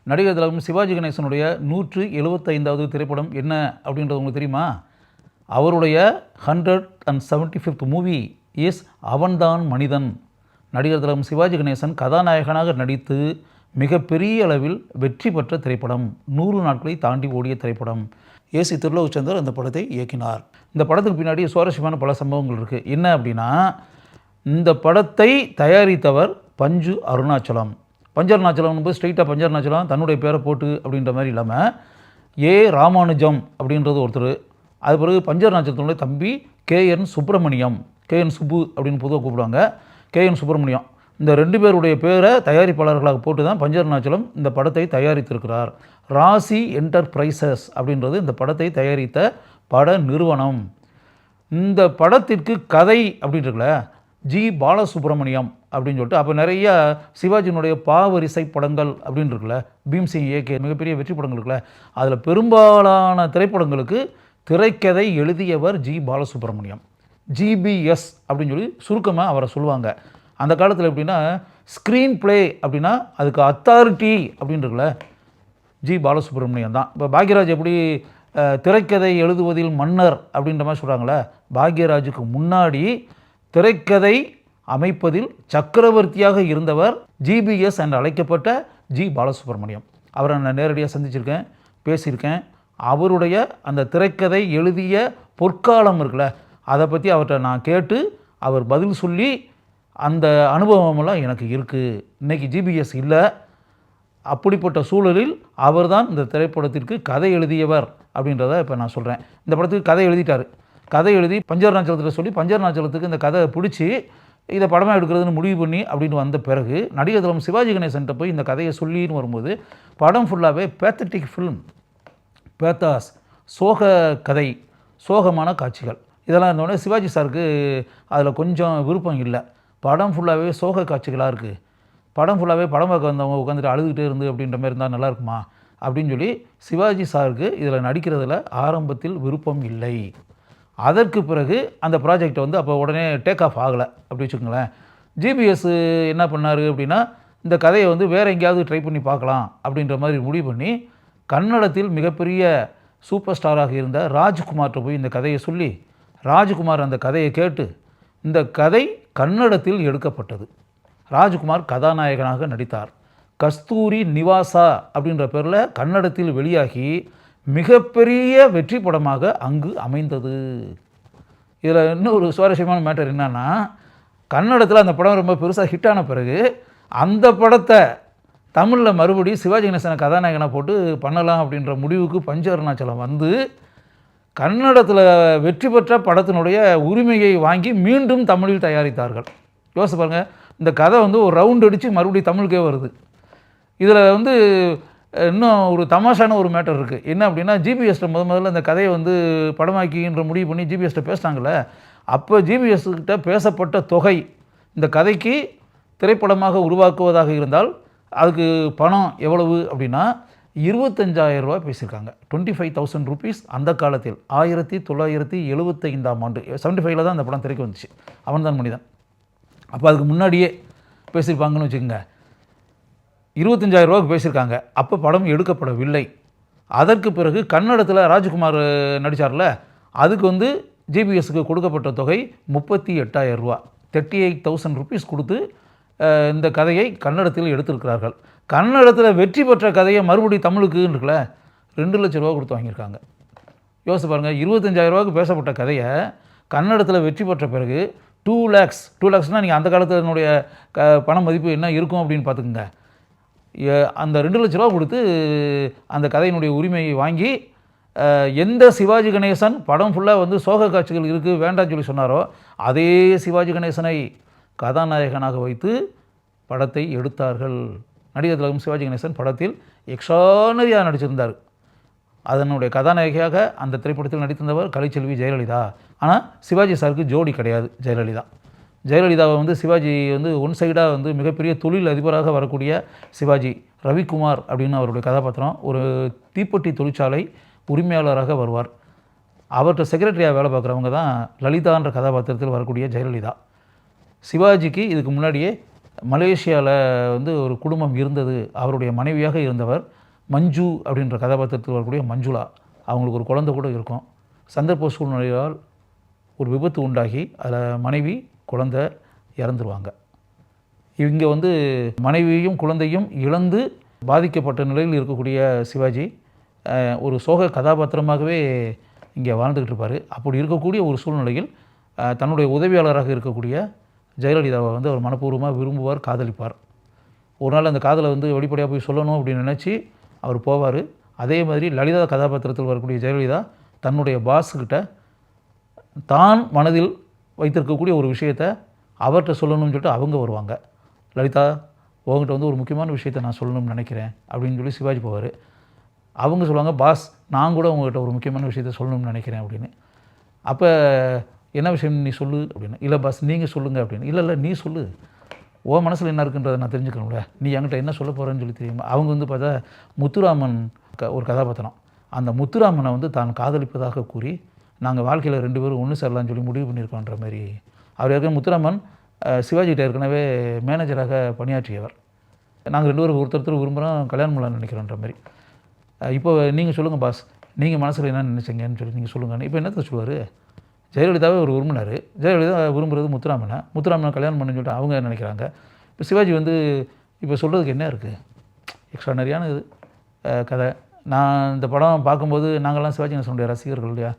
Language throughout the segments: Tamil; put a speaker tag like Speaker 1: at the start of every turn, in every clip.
Speaker 1: நடிகர் திலகம் சிவாஜி கணேசனுடைய 175வது திரைப்படம் என்ன அப்படின்றது உங்களுக்கு தெரியுமா? அவருடைய 175th மூவி இஸ் அவன்தான் மனிதன். நடிகர் திலகம் சிவாஜி கணேசன் கதாநாயகனாக நடித்து மிகப்பெரிய அளவில் வெற்றி பெற்ற திரைப்படம். 100 நாட்களை தாண்டி ஓடிய திரைப்படம். ஏசி திருலோகச்சந்தர் அந்த படத்தை இயக்கினார். இந்த படத்துக்கு பின்னாடி சுவாரஸ்யமான பல சம்பவங்கள் இருக்குது. என்ன அப்படின்னா, இந்த படத்தை தயாரித்தவர் பஞ்சு அருணாச்சலம். பஞ்சு அருணாச்சலம் ஸ்ட்ரெயிட்டாக பஞ்சு அருணாச்சலம் தன்னுடைய பேரை போட்டு அப்படின்ற மாதிரி இல்லாமல் ஏ ராமானுஜம் அப்படின்றது ஒருத்தர். அது பிறகு பஞ்சு அருணாச்சலத்தினுடைய தம்பி கேஎன் சுப்பிரமணியம், கேஎன் சுப்பு அப்படின்னு பொதுவாக கூப்பிடுவாங்க, கேஎன் சுப்பிரமணியம். இந்த 2 பேருடைய பேரை தயாரிப்பாளர்களாக போட்டு தான் பஞ்சு அருணாச்சலம் இந்த படத்தை தயாரித்திருக்கிறார். ராசி என்டர்பிரைசஸ் அப்படின்றது இந்த படத்தை தயாரித்த பட நிறுவனம். இந்த படத்திற்கு கதை அப்படின்றதுல ஜி பாலசுப்ரமணியம் அப்படின்னு சொல்லிட்டு, அப்போ நிறைய சிவாஜியினுடைய பாவரிசை படங்கள் அப்படின்னு இருக்குல்ல, பீம்சிங் இயக்கிய மிகப்பெரிய வெற்றி படங்கள் இருக்குல்ல, அதில் பெரும்பாலான திரைப்படங்களுக்கு திரைக்கதை எழுதியவர் ஜி பாலசுப்ரமணியம். ஜிபிஎஸ் அப்படின்னு சொல்லி சுருக்கமாக அவரை சொல்லுவாங்க. அந்த காலத்தில் எப்படின்னா, ஸ்க்ரீன் பிளே அப்படின்னா அதுக்கு அத்தாரிட்டி அப்படின்னு இருக்குல்ல, ஜி பாலசுப்ரமணியம் தான். இப்போ பாக்யராஜ் எப்படி திரைக்கதை எழுதுவதில் மன்னர் அப்படின்ற மாதிரி சொல்கிறாங்களே, பாக்யராஜுக்கு முன்னாடி திரைக்கதை அமைப்பதில் சக்கரவர்த்தியாக இருந்தவர் ஜிபிஎஸ் என்று அழைக்கப்பட்ட ஜி பாலசுப்ரமணியம். அவரை நான் நேரடியாக சந்திச்சிருக்கேன், பேசியிருக்கேன். அவருடைய அந்த திரைக்கதை எழுதிய பொற்காலம் இருக்குல்ல, அதை பற்றி அவர்கிட்ட நான் கேட்டு அவர் பதில் சொல்லி அந்த அனுபவமெல்லாம் எனக்கு இருக்குது. இன்றைக்கி ஜிபிஎஸ் இல்லை. அப்படிப்பட்ட சூழலில் அவர்தான் இந்த திரைப்படத்திற்கு கதை எழுதியவர் அப்படின்றத இப்போ நான் சொல்கிறேன். இந்த படத்துக்கு கதை எழுதிட்டார். கதை எழுதி பஞ்சு அருணாச்சலத்தில் சொல்லி பஞ்சு அருணாச்சலத்துக்கு இந்த கதை பிடிச்சி இதை படமாக எடுக்கிறதுன்னு முடிவு பண்ணி அப்படின்னு வந்த பிறகு நடிகர் திலகம் சிவாஜி கணேசன்ட்ட போய் இந்த கதையை சொல்லின்னு வரும்போது படம் ஃபுல்லாகவே பேத்தட்டிக் ஃபில்ம், பேத்தாஸ், சோக கதை, சோகமான காட்சிகள் இதெல்லாம் இருந்தோடனே சிவாஜி சாருக்கு அதில் கொஞ்சம் விருப்பம் இல்லை. படம் ஃபுல்லாகவே சோக காட்சிகளாக இருக்குது, படம் ஃபுல்லாகவே படம் பார்க்க வந்தவங்க உட்காந்துட்டு அழுதுகிட்டே இருந்து அப்படின்ற மாதிரி இருந்தால் நல்லா இருக்குமா அப்படின்னு சொல்லி சிவாஜி சாருக்கு இதில் நடிக்கிறதுல ஆரம்பத்தில் விருப்பம் இல்லை. அதற்கு பிறகு அந்த ப்ராஜெக்டை அப்போ உடனே டேக் ஆஃப் ஆகலை அப்படி வச்சுக்கோங்களேன். ஜிபிஎஸ் என்ன பண்ணார் அப்படின்னா, இந்த கதையை வேறு எங்கேயாவது ட்ரை பண்ணி பார்க்கலாம் அப்படின்ற மாதிரி முடிவு பண்ணி கன்னடத்தில் மிகப்பெரிய சூப்பர் ஸ்டாராக இருந்த ராஜ்குமார்கிட்ட போய் இந்த கதையை சொல்லி, ராஜ்குமார் அந்த கதையை கேட்டு இந்த கதை கன்னடத்தில் எடுக்கப்பட்டது. ராஜ்குமார் கதாநாயகனாக நடித்தார். கஸ்தூரி நிவாசா அப்படின்ற பேரில் கன்னடத்தில் வெளியாகி மிகப்பெரிய வெற்றி படமாக அங்கு அமைந்தது. இதில் இன்னும் ஒரு சுவாரஸ்யமான மேட்டர் என்னன்னா, கன்னடத்தில் அந்த படம் ரொம்ப பெருசாக ஹிட்டான பிறகு அந்த படத்தை தமிழில் மறுபடியும் சிவாஜி கணேசனை கதாநாயகனாக போட்டு பண்ணலாம் அப்படின்ற முடிவுக்கு பஞ்சு அருணாச்சலம் கன்னடத்தில் வெற்றி பெற்ற படத்தினுடைய உரிமையை வாங்கி மீண்டும் தமிழில் தயாரித்தார்கள். யோசிச்சு பாருங்கள், இந்த கதை ஒரு ரவுண்ட் அடித்து மறுபடியும் தமிழுக்கே வருது. இதில் இன்னும் ஒரு தமாஷான ஒரு மேட்டர் இருக்குது. என்ன அப்படின்னா, ஜிபிஎஸ்ட்ட முதல்ல இந்த கதையை படமாக்கின்ற முடிவு பண்ணி ஜிபிஎஸ்ட்ட பேசினாங்களே, அப்போ ஜிபிஎஸ்கிட்ட பேசப்பட்ட தொகை இந்த கதைக்கு திரைப்படமாக உருவாக்குவதாக இருந்தால் அதுக்கு பணம் எவ்வளவு அப்படின்னா 25,000 ரூபா பேசியிருக்காங்க. 25,000 rupees அந்த காலத்தில் 1975ஆம் ஆண்டு 75ல் தான் அந்த படம் திரைக்கு வந்துச்சு, அவன்தான் மனிதன். அப்போ அதுக்கு முன்னாடியே பேசியிருப்பாங்கன்னு வச்சுக்கோங்க. 25,000 ரூபாய்க்கு பேசியிருக்காங்க. அப்போ படம் எடுக்கப்படவில்லை. அதற்கு பிறகு கன்னடத்தில் ராஜ்குமார் நடித்தார்ல, அதுக்கு ஜிபிஎஸ்க்கு கொடுக்கப்பட்ட தொகை 38,000 ரூபா, 38,000 rupees கொடுத்து இந்த கதையை கன்னடத்தில் எடுத்திருக்கிறார்கள். கன்னடத்தில் வெற்றி பெற்ற கதையை மறுபடியும் தமிழுக்குன்னு இருக்குல்ல, 2 லட்சம் ரூபா கொடுத்து வாங்கியிருக்காங்க. யோசிச்சு பாருங்கள், 25,000 ரூபாய்க்கு பேசப்பட்ட கதையை கன்னடத்தில் வெற்றி பெற்ற பிறகு 2 lakhsனால் நீங்கள் அந்த காலத்தினுடைய பண மதிப்பு என்ன இருக்கும் அப்படின்னு பார்த்துக்குங்க. அந்த 2 லட்ச ரூபா கொடுத்து அந்த கதையினுடைய உரிமையை வாங்கி எந்த சிவாஜி கணேசன் படம் ஃபுல்லாக சோக காட்சிகள் இருக்குது வேண்டாம்னு சொல்லி சொன்னாரோ அதே சிவாஜி கணேசனை கதாநாயகனாக வைத்து படத்தை எடுத்தார்கள். நடிகர் திலகம் சிவாஜி கணேசன் படத்தில் எக்ஸ்ட்ரானரியாக நடிச்சிருந்தார். அதனுடைய கதாநாயகியாக அந்த திரைப்படத்தில் நடித்திருந்தவர் கலைச்செல்வி ஜெயலலிதா. ஆனால் சிவாஜி சாருக்கு ஜோடி கிடையாது ஜெயலலிதா. ஜெயலலிதாவை சிவாஜி ஒன் சைடாக மிகப்பெரிய தொழில் அதிபராக வரக்கூடிய சிவாஜி, ரவிக்குமார் அப்படின்னு அவருடைய கதாபாத்திரம் ஒரு தீப்பெட்டி தொழிற்சாலை உரிமையாளராக வருவார். அவர்கிட்ட செக்ரட்டரியாக வேலை பார்க்குறவங்க தான் லலிதான்ற கதாபாத்திரத்தில் வரக்கூடிய ஜெயலலிதா. சிவாஜிக்கு இதுக்கு முன்னாடியே மலேசியாவில் வந்து ஒரு குடும்பம் இருந்தது. அவருடைய மனைவியாக இருந்தவர் மஞ்சு அப்படின்ற கதாபாத்திரத்தில் வரக்கூடிய மஞ்சுளா. அவங்களுக்கு ஒரு குழந்தை கூட இருக்கும். சந்தர்ப்ப சூழ்நிலையால் ஒரு விபத்து உண்டாகி அதில் மனைவி குழந்தை இறந்துருவாங்க. இங்கே வந்து மனைவியையும் குழந்தையும் இழந்து பாதிக்கப்பட்ட நிலையில் இருக்கக்கூடிய சிவாஜி ஒரு சோக கதாபாத்திரமாகவே இங்கே வாழ்ந்துக்கிட்டு இருப்பார். அப்படி இருக்கக்கூடிய ஒரு சூழ்நிலையில் தன்னுடைய உதவியாளராக இருக்கக்கூடிய ஜெயலலிதாவை வந்து அவர் மனப்பூர்வமாக விரும்புவார், காதலிப்பார். ஒரு நாள் அந்த காதலை வந்து வெளிப்படையாக போய் சொல்லணும் அப்படின்னு நினச்சி அவர் போவார். அதே மாதிரி லலிதா கதாபாத்திரத்தில் வரக்கூடிய ஜெயலலிதா தன்னுடைய பாஸுக்கிட்ட தான் மனதில் வைத்திருக்கக்கூடிய ஒரு விஷயத்தை அவர்கிட்ட சொல்லணும்னு சொல்லிட்டு அவங்க வருவாங்க. லலிதா, உங்ககிட்ட வந்து ஒரு முக்கியமான விஷயத்தை நான் சொல்லணும்னு நினைக்கிறேன் அப்படின்னு சொல்லி சிவாஜி போவார். அவங்க சொல்லுவாங்க, பாஸ் நான் கூட உங்கள்கிட்ட ஒரு முக்கியமான விஷயத்தை சொல்லணும்னு நினைக்கிறேன் அப்படின்னு. அப்போ என்ன விஷயம் நீ சொல்லு அப்படின்னு. இல்லை பாஸ் நீங்கள் சொல்லுங்கள் அப்படின்னு. இல்லை நீ சொல்லு, உன் மனசில் என்ன இருக்குன்றதை நான் தெரிஞ்சுக்கணும்ல, நீ என்கிட்ட என்ன சொல்ல போகிறேன்னு சொல்லி தெரியுமா. அவங்க வந்து பார்த்தா முத்துராமன் ஒரு கதாபாத்திரம். அந்த முத்துராமனை வந்து தான் காதலிப்பதாக கூறி நாங்கள் வாழ்க்கையில் 2 பேரும் ஒன்று சேரலான்னு சொல்லி முடிவு பண்ணியிருக்கோன்ற மாதிரி. அவர் ஏற்கனவே முத்துராமன் சிவாஜிகிட்ட ஏற்கனவே மேனேஜராக பணியாற்றியவர். நாங்கள் 2 பேரும் ஒருத்தர் விரும்புகிறோம், கல்யாணம் பண்ணலாம்னு நினைக்கிறோன்ற மாதிரி. இப்போ நீங்கள் சொல்லுங்கள் பாஸ், நீங்கள் மனசில் என்ன நினச்சிங்கன்னு சொல்லி நீங்கள் சொல்லுங்கன்னு. இப்போ என்னத்தை சொல்லுவார், ஜெயலலிதாவே ஒரு விரும்பினார். ஜெயலலிதா விரும்புகிறது முத்துராமனை கல்யாணம் பண்ணு சொல்லிட்டு அவங்க நினைக்கிறாங்க. இப்போ சிவாஜி வந்து இப்போ சொல்கிறதுக்கு என்ன இருக்குது, எக்ஸ்ட்ரானரியான இது கதை. நான் இந்த படம் பார்க்கும்போது நாங்கள்லாம் சிவாஜி கணேசனுடைய ரசிகர்கள் இல்லையா,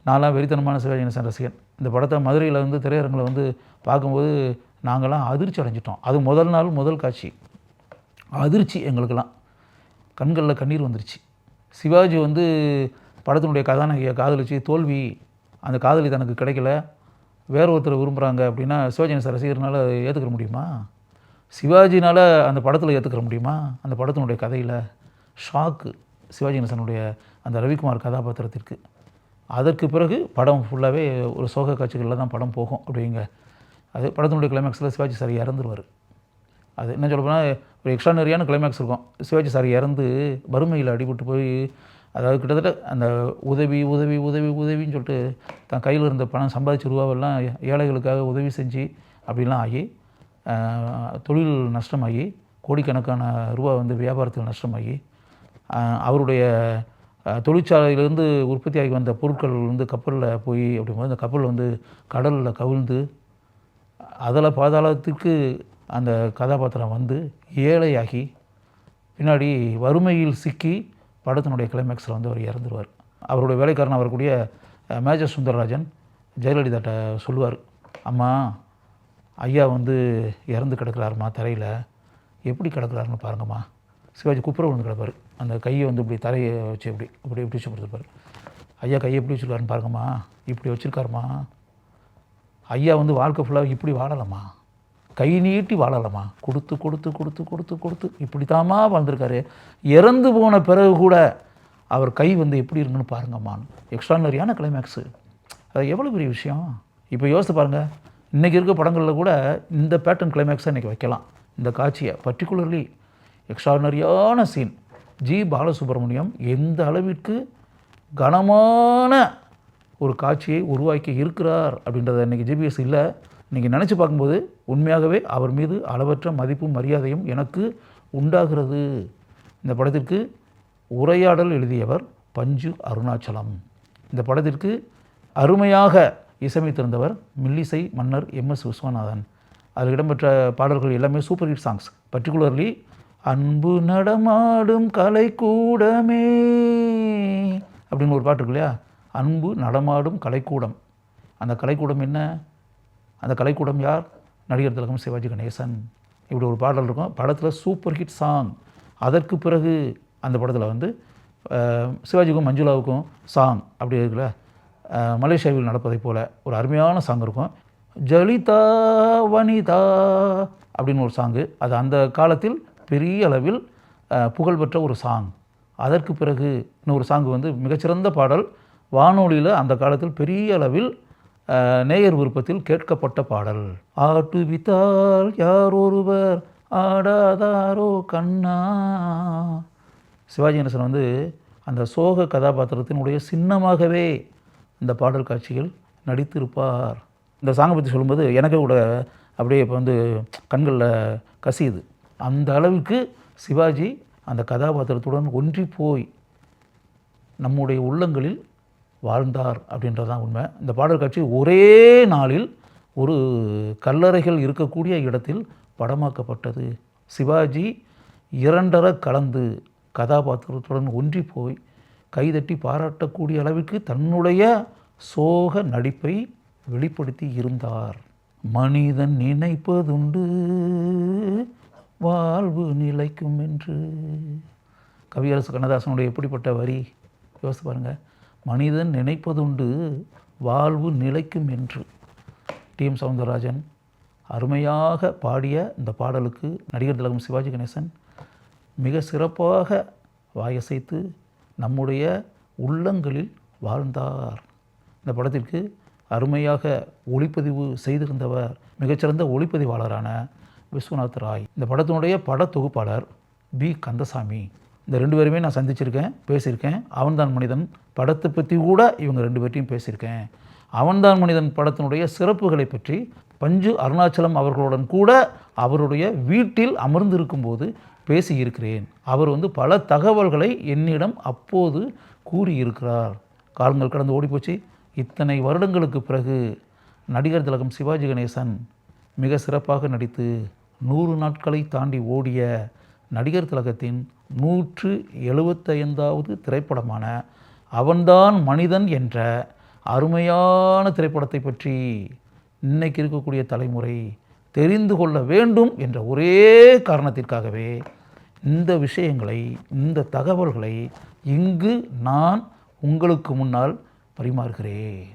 Speaker 1: நான்லாம் வெறித்தனமான சிவாஜி கணேசன் ரசிகன். இந்த படத்தை மதுரையில் வந்து திரையரங்கில் வந்து பார்க்கும்போது நாங்கள்லாம் அதிர்ச்சி அடைஞ்சிட்டோம். அது முதல் நாள் முதல் காட்சி அதிர்ச்சி, எங்களுக்கெல்லாம் கண்களில் கண்ணீர் வந்துருச்சு. சிவாஜி வந்து படத்தினுடைய கதாநாயகியை காதலிச்சு தோல்வி, அந்த காதலி தனக்கு கிடைக்கல, வேற ஒருத்தர் விரும்புகிறாங்க அப்படின்னா சிவாஜி கணேசன் ரசிகர்னால ஏற்றுக்கிற முடியுமா? சிவாஜினால் அந்த படத்தில் ஏற்றுக்கிற முடியுமா? அந்த படத்தினுடைய கதையில் ஷாக்கு சிவாஜி கணேசனுடைய அந்த ரவிக்குமார் கதாபாத்திரத்திற்கு. அதற்கு பிறகு படம் ஃபுல்லாகவே ஒரு சோக காட்சிகளில் தான் படம் போகும் அப்படிங்க. அது படத்தினுடைய கிளைமேக்ஸில் சிவாஜி சார் இறந்துருவார். அது என்ன சொல்ல போனால் ஒரு எக்ஸ்ட்ரானரியான கிளைமேக்ஸ் இருக்கும். சிவாஜி சார் இறந்து வறுமையில் அடிபட்டு போய், அதாவது கிட்டத்தட்ட அந்த உதவின்னு சொல்லிட்டு தான் கையில் இருந்த பணம் சம்பாதிச்ச ரூபாவெல்லாம் ஏழைகளுக்காக உதவி செஞ்சு அப்படிலாம் ஆகி தொழில் நஷ்டமாகி கோடிக்கணக்கான ரூபா வந்து வியாபாரத்தில் நஷ்டமாகி அவருடைய தொழிற்சாலையிலேருந்து உற்பத்தியாகி வந்த பொருட்கள் வந்து கப்பலில் போய் அப்படிங்கும்போது அந்த கப்பல் வந்து கடலில் கவிழ்ந்து அதில் பாதாளத்துக்கு அந்த கதாபாத்திரம் வந்து ஏழையாகி பின்னாடி வறுமையில் சிக்கி படத்தினுடைய கிளைமேக்ஸில் வந்து அவர் இறந்துருவார். அவருடைய வேலைக்காரன் வரக்கூடிய மேஜர் சுந்தரராஜன் ஜெயலலிதாட்ட சொல்லுவார், அம்மா ஐயா வந்து இறந்து கிடக்கிறாருமா தரையில், எப்படி கிடக்கிறாருன்னு பாருங்கம்மா. சிவாஜி குப்புற விழுந்து கிடப்பார். அந்த கையை வந்து இப்படி தரையை வச்சு இப்படி வச்சு கொடுத்துருப்பார். ஐயா கையை எப்படி வச்சுருக்காருன்னு பாருங்கம்மா, இப்படி வச்சுருக்காருமா. ஐயா வந்து வாழ்க்கை ஃபுல்லாக இப்படி வாழலாமா, கை நீட்டி வாழலாமா, கொடுத்து கொடுத்து கொடுத்து கொடுத்து கொடுத்து இப்படித்தாம்மா வாழ்ந்துருக்காரு. இறந்து போன பிறகு கூட அவர் கை வந்து எப்படி இருக்குன்னு பாருங்கம்மான்னு. எக்ஸ்ட்ரானரியான கிளைமேக்ஸு. அது எவ்வளோ பெரிய விஷயம். இப்போ யோசித்து பாருங்கள், இன்றைக்கி இருக்க படங்களில் கூட இந்த பேட்டர்ன் கிளைமேக்ஸை இன்றைக்கி வைக்கலாம். இந்த காட்சியை பர்டிகுலர்லி எக்ஸ்ட்ரானரியான சீன். ஜி பாலசுப்ரமணியம் எந்த அளவிற்கு கனமான ஒரு காட்சியை உருவாக்கி இருக்கிறார் அப்படின்றத இன்றைக்கி ஜிபிஎஸ் இல்லை. இன்றைக்கி நினச்சி பார்க்கும்போது உண்மையாகவே அவர் மீது அளவற்ற மதிப்பும் மரியாதையும் எனக்கு உண்டாகிறது. இந்த படத்திற்கு உரையாடல் எழுதியவர் பஞ்சு அருணாச்சலம். இந்த படத்திற்கு அருமையாக இசையமைத்திருந்தவர் மில்லிசை மன்னர் எம்எஸ் விஸ்வநாதன். அதில் இடம்பெற்ற பாடல்கள் எல்லாமே சூப்பர் ஹிட் சாங்ஸ். பர்டிகுலர்லி அன்பு நடமாடும் கலைக்கூடமே அப்படின்னு ஒரு பாட்டு இருக்கு இல்லையா, அன்பு நடமாடும் கலைக்கூடம். அந்த கலைக்கூடம் என்ன, அந்த கலைக்கூடம் யார், நடிகர் திலகம் சிவாஜி கணேசன். இப்படி ஒரு பாடல் இருக்கும் படத்தில், சூப்பர் ஹிட் சாங். அதற்கு பிறகு அந்த படத்தில் வந்து சிவாஜிக்கும் மஞ்சுளாவுக்கும் சாங் அப்படி இருக்குல்ல, மலேசியாவில் நடப்பதை போல் ஒரு அருமையான சாங் இருக்கும். ஜலிதா வனிதா அப்படின்னு ஒரு சாங்கு. அது அந்த காலத்தில் பெரிய அளவில் புகழ்பெற்ற ஒரு சாங். அதற்கு பிறகு இன்னொரு சாங்கு வந்து மிகச்சிறந்த பாடல், வானொலியில் அந்த காலத்தில் பெரிய அளவில் நேயர் விருப்பத்தில் கேட்கப்பட்ட பாடல். ஆட்டுவித்தால் யார் ஒருவர் ஆடாதாரோ கண்ணா. சிவாஜி கணேசன் வந்து அந்த சோக கதாபாத்திரத்தினுடைய சின்னமாகவே இந்த பாடல் காட்சிகள் நடித்திருப்பார். இந்த சாங்கை பற்றி சொல்லும்போது எனக்கு கூட அப்படியே இப்போ வந்து கண்களில் கசியுது. அந்த அளவுக்கு சிவாஜி அந்த கதாபாத்திரத்துடன் ஒன்றி போய் நம்முடைய உள்ளங்களில் வாழ்ந்தார் அப்படின்றது தான் உண்மை. இந்த பாடல் காட்சி ஒரே நாளில் ஒரு கல்லறைகள் இருக்கக்கூடிய இடத்தில் படமாக்கப்பட்டது. சிவாஜி இரண்டர கலந்து கதாபாத்திரத்துடன் ஒன்றி போய் கைதட்டி பாராட்டக்கூடிய அளவிற்கு தன்னுடைய சோக நடிப்பை வெளிப்படுத்தி இருந்தார். மனிதன் நினைப்பதுண்டு வாழ்வு நிலைக்கும் என்று. கவியரசு கண்ணதாசனுடைய எப்படிப்பட்ட வரி யோசித்து பாருங்கள். மனிதன் நினைப்பதுண்டு வாழ்வு நிலைக்கும் என்று. டி.எம். சௌந்தரராஜன் அருமையாக பாடிய இந்த பாடலுக்கு நடிகர் திலகம் சிவாஜி கணேசன் மிக சிறப்பாக வாயசைத்து நம்முடைய உள்ளங்களில் வாழ்ந்தார். இந்த படத்திற்கு அருமையாக ஒளிப்பதிவு செய்திருந்தவர் மிகச்சிறந்த ஒளிப்பதிவாளரான விஸ்வநாத் ராய். இந்த படத்தினுடைய பட தொகுப்பாளர் பி. கந்தசாமி. இந்த 2 பேருமே நான் சந்திச்சிருக்கேன், பேசியிருக்கேன். அவன்தான் மனிதன் படத்தை பற்றி கூட இவங்க 2 பேர்ட்டையும் பேசியிருக்கேன். அவன்தான் மனிதன் படத்தினுடைய சிறப்புகளை பற்றி பஞ்சு அருணாச்சலம் அவர்களுடன் கூட அவருடைய வீட்டில் அமர்ந்திருக்கும்போது பேசியிருக்கிறேன். அவர் பல தகவல்களை என்னிடம் அப்போது கூறியிருக்கிறார். காலங்கள் கடந்து ஓடிப்போச்சு. இத்தனை வருடங்களுக்கு பிறகு நடிகர் திலகம் சிவாஜி கணேசன் மிக சிறப்பாக நடித்து 100 நாட்களை தாண்டி ஓடிய நடிகர் திலகத்தின் 175வது திரைப்படமான அவன்தான் மனிதன் என்ற அருமையான திரைப்படத்தை பற்றி இன்னைக்கு இருக்கக்கூடிய தலைமுறை தெரிந்து கொள்ள வேண்டும் என்ற ஒரே காரணத்திற்காகவே இந்த விஷயங்களை, இந்த தகவல்களை இங்கு நான் உங்களுக்கு முன்னால் பரிமாறுகிறேன்.